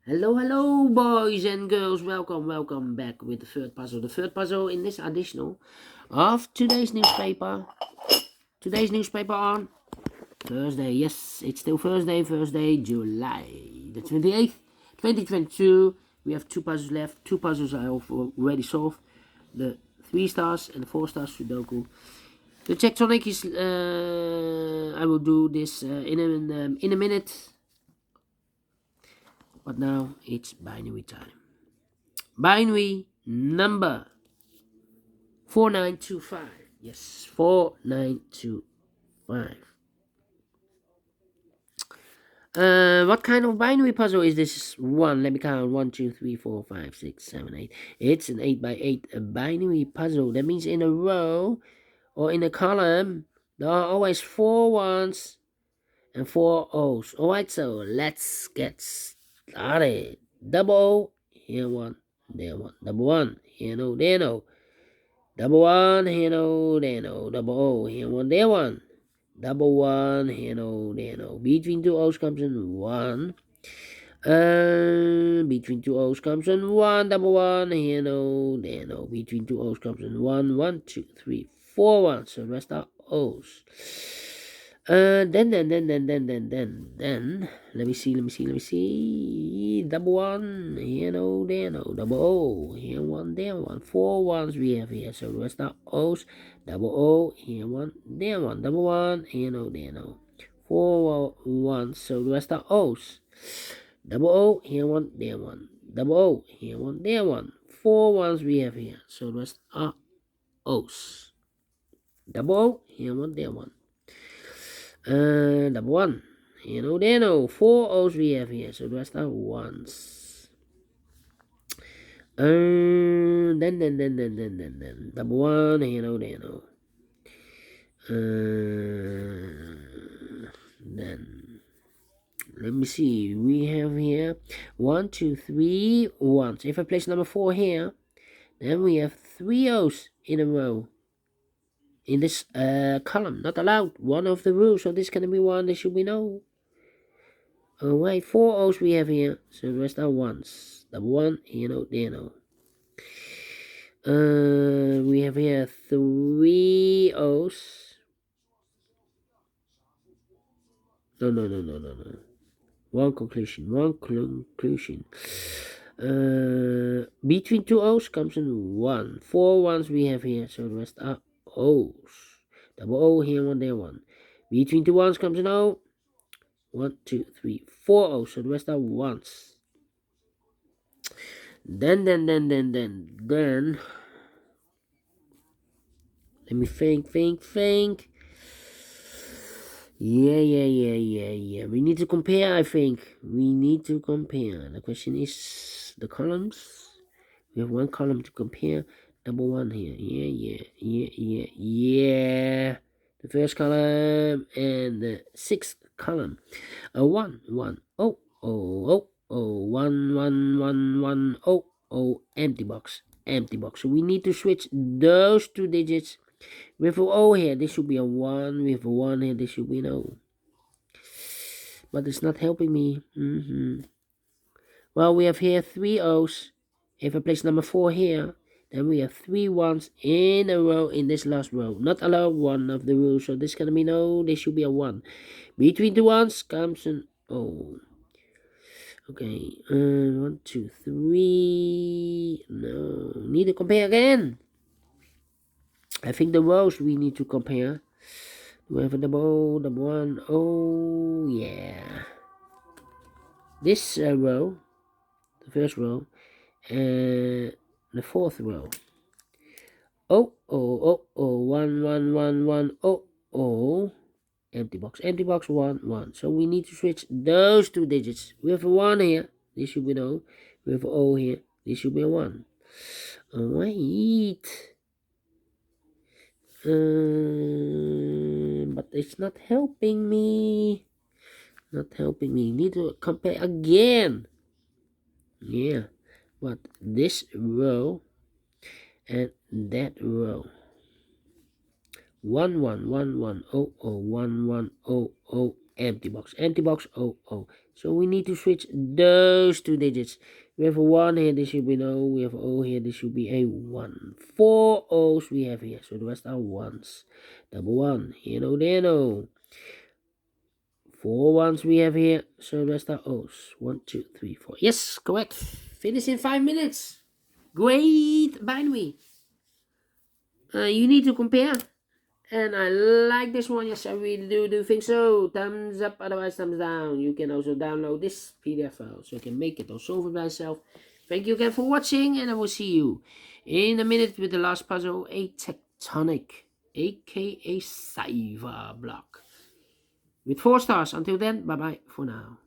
Hello, boys and girls. Welcome back with the third puzzle. The third puzzle in this additional of today's newspaper. Today's newspaper on Thursday. Yes, it's still Thursday, July the 28th, 2022. We have two puzzles left. Two puzzles I have already solved. The 3 stars and the 4 stars Sudoku. The tectonic is, I will do this in a minute. But now it's binary time. Binary number 4925. Yes, 4925. What kind of binary puzzle is this one? Let me count. 1, 2, 3, 4, 5, 6, 7, 8. It's an 8 by 8 binary puzzle. That means in a row or in a column, there are always 4 ones and 4 O's. Alright, so let's get started. Double O, here one, there one. Double one, here no, there no. Double one, here no, there no. Double O, here one, there one. Double one, here no, there no. Between two O's comes in one. Between two O's comes in one. Double one, here no, there no. Between two O's comes in one. 1, 2, 3, 4 ones. So the rest are O's. Then, let me see. Double one, here no, there no. Double O, here one, there one. 4 ones we have here, so the rest are O's. Double O, here one, there one. Double one, here no, there no. 4 ones, so the rest are O's. Double O, here one, there one. Double O, here one, there one. 4 ones we have here, so the rest are O's. Double O, here one, there one. Double one, here no, there no. 4 O's we have here, so the rest are ones. Then, double one, here no, there no. Then, let me see, we have here 1, 2, 3 ones. If I place number 4 here, then we have 3 O's in a row. In this column, not allowed. One of the rules, so this can be one, this should be no. Alright, 4 O's we have here, so the rest are ones. Double one, here no, there no. We have here 3 O's. No. One conclusion. Between 2 O's comes in 1. 4 ones we have here, so the rest are O's. Double O, here one, there one. Between 2 ones comes an O. 1, 2, 3, 4 O's, so the rest are ones. Then. Let me think. Yeah. We need to compare, I think. The question is the columns. We have one column to compare. Double one here. Yeah. The first column and the 6th column. 1. Oh. 1. Oh. Empty box. So we need to switch those 2 digits. With an O here, this should be a 1. With a 1 here, this should be an O. But it's not helping me. Well, we have here 3 O's. If I place number 4 here, then we have 3 ones in a row in this last row. Not allowed, one of the rules, so this can be no, this should be a 1. Between the ones comes an O. Okay, 1, 2, 3. No, need to compare again. I think the rows we need to compare. We have a double one. Oh, yeah. This row, the first row, and the 4th row. Oh. 1. Oh. Empty box, 1. So we need to switch those 2 digits. We have a 1 here. This should be no. We have an O here. This should be a 1. Alright. But it's not helping me. Need to compare again. Yeah. But this row and that row. 1. 1. 1. 1. 0. 1. 1. 0. 0. Empty box. Oh. So we need to switch those two digits. We have a 1 here, this should be an O. We have O here, this should be a 1. 4 O's we have here, so the rest are 1s. Double 1, here no, there no. 4 1s we have here, so the rest are O's. 1, 2, 3, 4. Yes, correct. Finish in 5 minutes. Great binary. You need to compare. And I like this one. Yes, I really do think so. Thumbs up, otherwise thumbs down. You can also download this PDF file so you can make it or solve it by yourself. Thank you again for watching, and I will see you in a minute with the last puzzle, a tectonic, aka Cyber block, with 4 stars. Until then, bye bye for now.